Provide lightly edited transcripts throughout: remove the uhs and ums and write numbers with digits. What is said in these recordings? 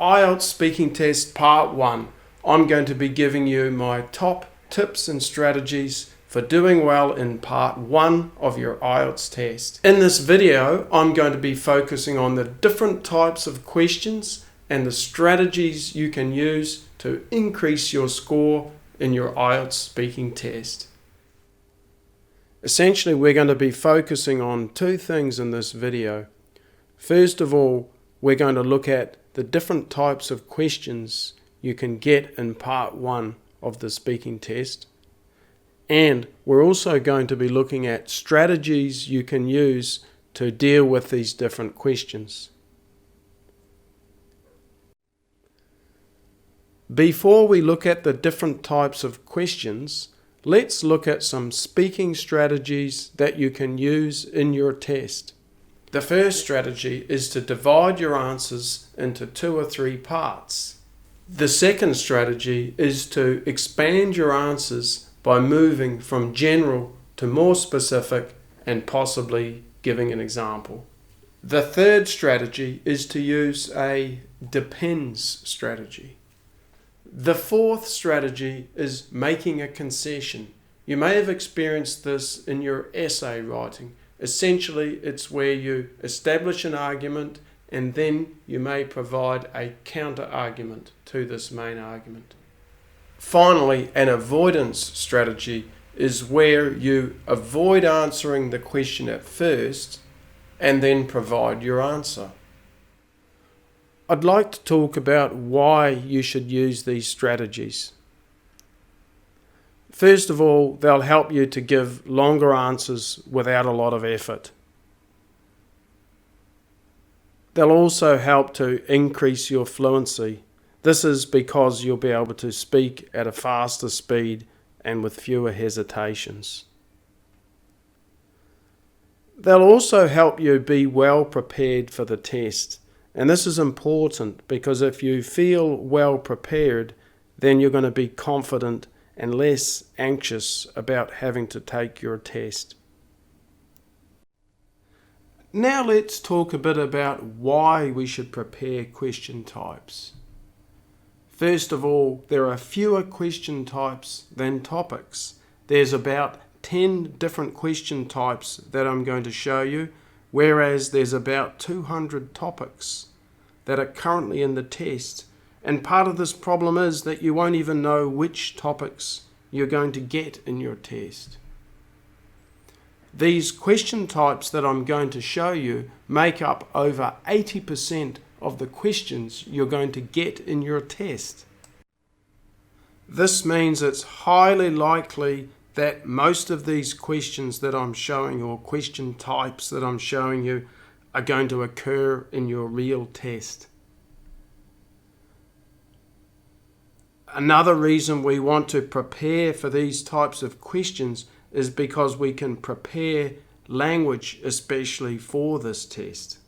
IELTS Speaking Test Part 1. I'm going to be giving you my top tips and strategies for doing well in Part 1 of your IELTS test. In this video, I'm going to be focusing on the different types of questions and the strategies you can use to increase your score in your IELTS speaking test. Essentially, we're going to be focusing on two things in this video. First of all, we're going to look at the different types of questions you can get in Part 1 of the speaking test. And we're also going to be looking at strategies you can use to deal with these different questions. Before we look at the different types of questions, let's look at some speaking strategies that you can use in your test. The first strategy is to divide your answers into 2 or 3 parts. The second strategy is to expand your answers by moving from general to more specific and possibly giving an example. The third strategy is to use a depends strategy. The fourth strategy is making a concession. You may have experienced this in your essay writing. Essentially, it's where you establish an argument and then you may provide a counter argument to this main argument. Finally, an avoidance strategy is where you avoid answering the question at first and then provide your answer. I'd like to talk about why you should use these strategies. First of all, they'll help you to give longer answers without a lot of effort. They'll also help to increase your fluency. This is because you'll be able to speak at a faster speed and with fewer hesitations. They'll also help you be well prepared for the test. And this is important because if you feel well prepared, then you're going to be confident and less anxious about having to take your test. Now let's talk a bit about why we should prepare question types. First of all, there are fewer question types than topics. There's about 10 different question types that I'm going to show you, whereas there's about 200 topics that are currently in the test. And part of this problem is that you won't even know which topics you're going to get in your test. These question types that I'm going to show you make up over 80% of the questions you're going to get in your test. This means it's highly likely that most of these questions that I'm showing, or question types that I'm showing you, are going to occur in your real test. Another reason we want to prepare for these types of questions is because we can prepare language especially for this test.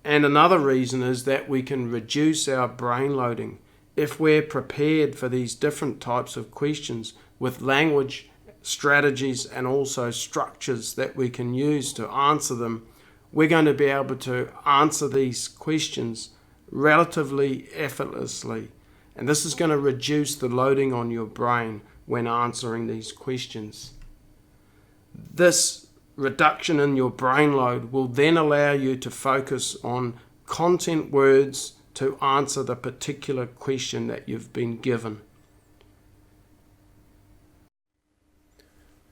And another reason is that we can reduce our brain loading. If we're prepared for these different types of questions with language strategies and also structures that we can use to answer them, we're going to be able to answer these questions relatively effortlessly. And this is going to reduce the loading on your brain when answering these questions. This reduction in your brain load will then allow you to focus on content words to answer the particular question that you've been given.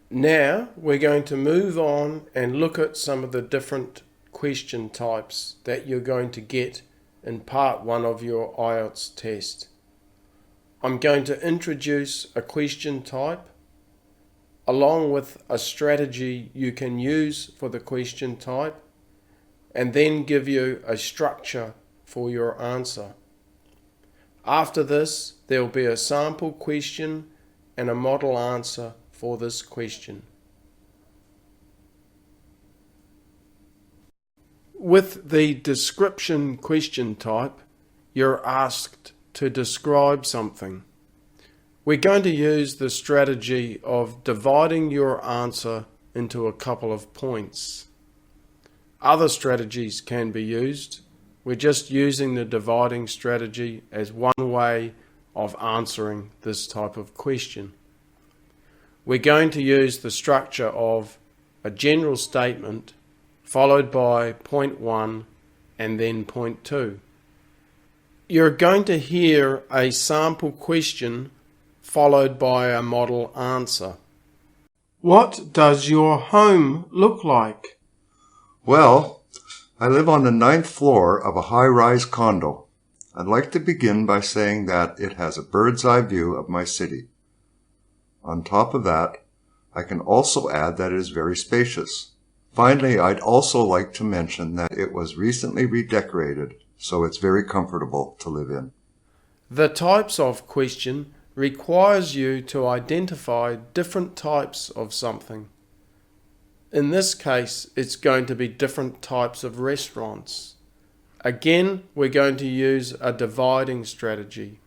Now we're going to move on and look at some of the different question types that you're going to get in Part 1 of your IELTS test. I'm going to introduce a question type along with a strategy you can use for the question type, and then give you a structure for your answer. After this, there will be a sample question and a model answer for this question. With the description question type, you're asked to describe something. We're going to use the strategy of dividing your answer into a couple of points. Other strategies can be used, We're just using the dividing strategy as one way of answering this type of question. We're going to use the structure of a general statement followed by point 1 and then point 2. You're going to hear a sample question followed by a model answer. What does your home look like? Well, I live on the 9th floor of a high-rise condo. I'd like to begin by saying that it has a bird's-eye view of my city. On top of that, I can also add that it is very spacious. Finally, I'd also like to mention that it was recently redecorated, so it's very comfortable to live in. The types of question requires you to identify different types of something. In this case, it's going to be different types of restaurants. Again, we're going to use a dividing strategy.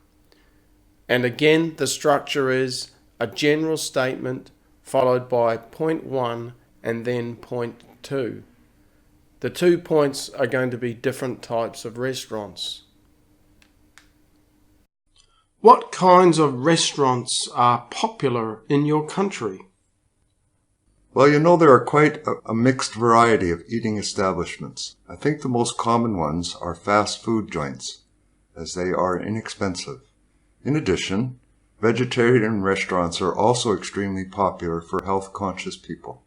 And again, the structure is a general statement followed by point 1 and then point 2. The 2 points are going to be different types of restaurants. What kinds of restaurants are popular in your country? Well, you know, there are quite a mixed variety of eating establishments. I think the most common ones are fast food joints, as they are inexpensive. In addition, vegetarian restaurants are also extremely popular for health-conscious people.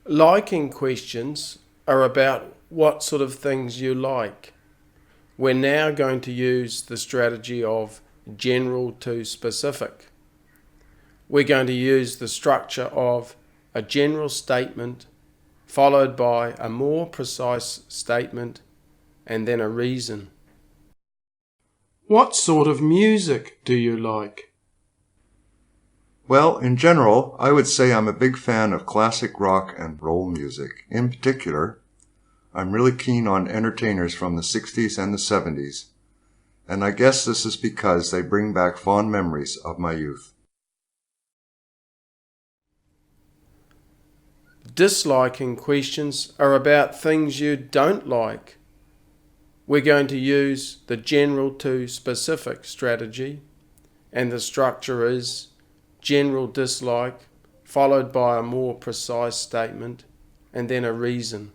Liking questions are about what sort of things you like. We're now going to use the strategy of general to specific. We're going to use the structure of a general statement followed by a more precise statement and then a reason. What sort of music do you like? Well, in general, I would say I'm a big fan of classic rock and roll music. In particular, I'm really keen on entertainers from the 60s and the 70s, and I guess this is because they bring back fond memories of my youth. Disliking questions are about things you don't like. We're going to use the general to specific strategy, and the structure is general dislike followed by a more precise statement and then a reason.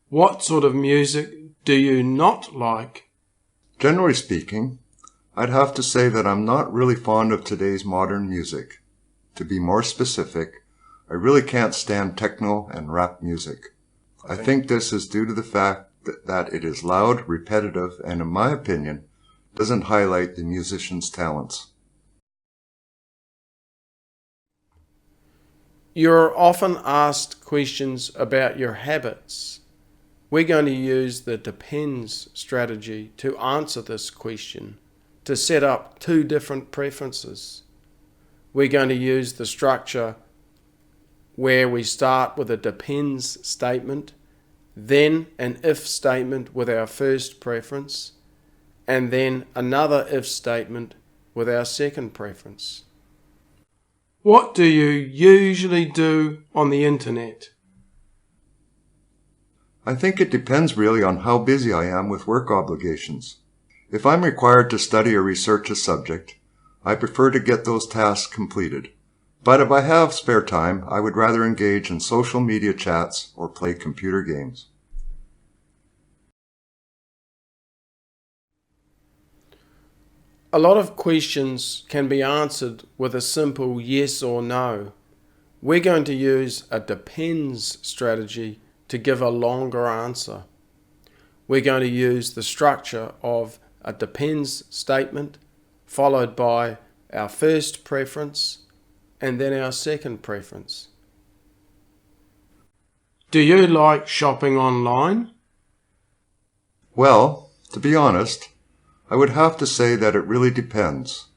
What sort of music do you not like? Generally speaking, I'd have to say that I'm not really fond of today's modern music. To be more specific, I really can't stand techno and rap music. I think this is due to the fact that it is loud, repetitive, and in my opinion, doesn't highlight the musician's talents. You're often asked questions about your habits. We're going to use the depends strategy to answer this question, to set up 2 different preferences. We're going to use the structure where we start with a depends statement, then an if statement with our first preference, and then another if statement with our second preference. What do you usually do on the internet? I think it depends really on how busy I am with work obligations. If I'm required to study or research a subject, I prefer to get those tasks completed. But if I have spare time, I would rather engage in social media chats or play computer games. A lot of questions can be answered with a simple yes or no. We're going to use a depends strategy to give a longer answer. We're going to use the structure of a depends statement followed by our first preference and then our second preference. Do you like shopping online? Well, to be honest, I would have to say that it really depends.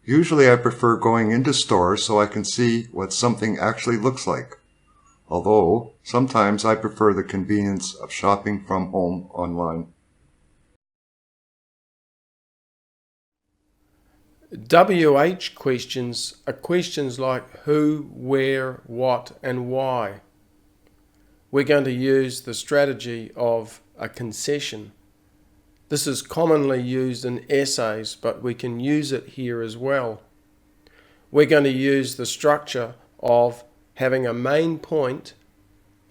Usually I prefer going into stores so I can see what something actually looks like, although sometimes I prefer the convenience of shopping from home online. WH questions are questions like who, where, what, and why. We're going to use the strategy of a concession. This is commonly used in essays, but we can use it here as well. We're going to use the structure of having a main point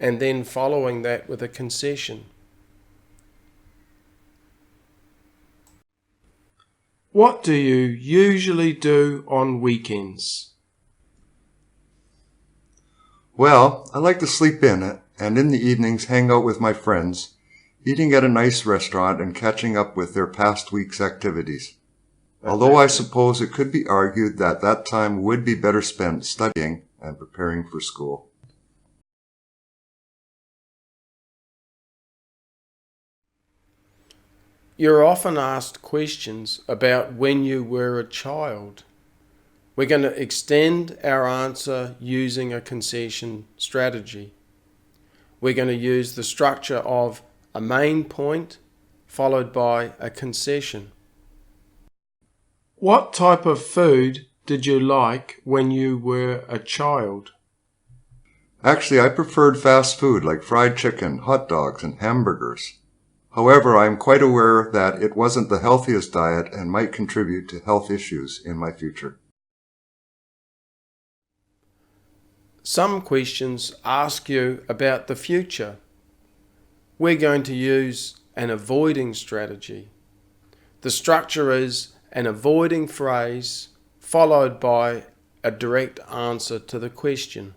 and then following that with a concession. What do you usually do on weekends? Well, I like to sleep in and in the evenings hang out with my friends, eating at a nice restaurant and catching up with their past week's activities. Although I suppose it could be argued that that time would be better spent studying and preparing for school. You're often asked questions about when you were a child. We're going to extend our answer using a concession strategy. We're going to use the structure of a main point followed by a concession. What type of food did you like when you were a child? Actually, I preferred fast food like fried chicken, hot dogs, and hamburgers. However, I am quite aware that it wasn't the healthiest diet and might contribute to health issues in my future. Some questions ask you about the future. We're going to use an avoiding strategy. The structure is an avoiding phrase followed by a direct answer to the question.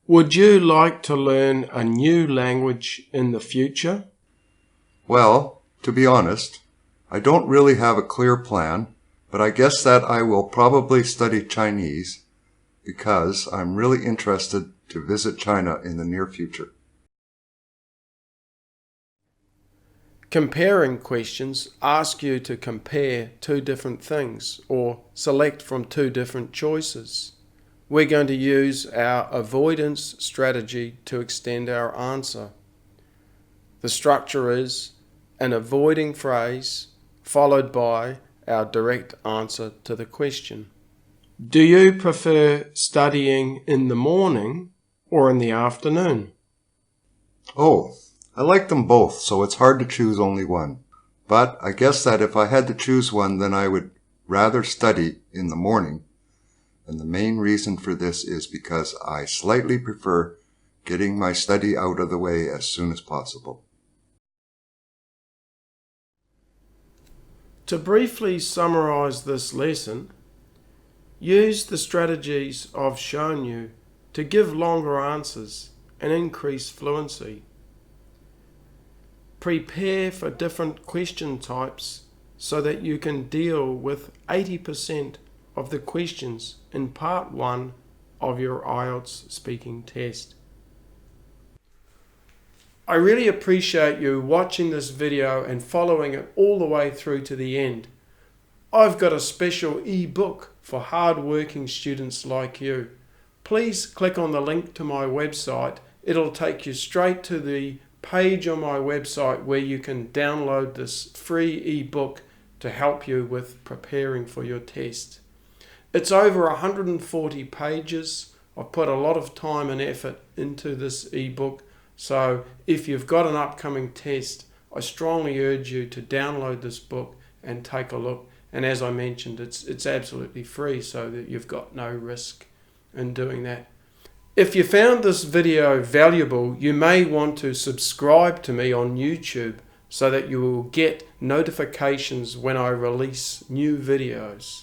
Would you like to learn a new language in the future? Well, to be honest, I don't really have a clear plan, but I guess that I will probably study Chinese because I'm really interested to visit China in the near future. Comparing questions ask you to compare two different things or select from two different choices. We're going to use our avoidance strategy to extend our answer. The structure is an avoiding phrase followed by our direct answer to the question. Do you prefer studying in the morning or in the afternoon? Oh, I like them both, so it's hard to choose only one. But I guess that if I had to choose one, then I would rather study in the morning. And the main reason for this is because I slightly prefer getting my study out of the way as soon as possible. To briefly summarize this lesson, use the strategies I've shown you to give longer answers and increase fluency. Prepare for different question types so that you can deal with 80% of the questions in part 1 of your IELTS speaking test. I really appreciate you watching this video and following it all the way through to the end. I've got a special ebook for hard-working students like you. Please click on the link to my website. It'll take you straight to the page on my website where you can download this free ebook to help you with preparing for your test. It's over 140 pages. I've put a lot of time and effort into this ebook. So if you've got an upcoming test, I strongly urge you to download this book and take a look. And as I mentioned, it's absolutely free so that you've got no risk in doing that. If you found this video valuable, you may want to subscribe to me on YouTube so that you will get notifications when I release new videos.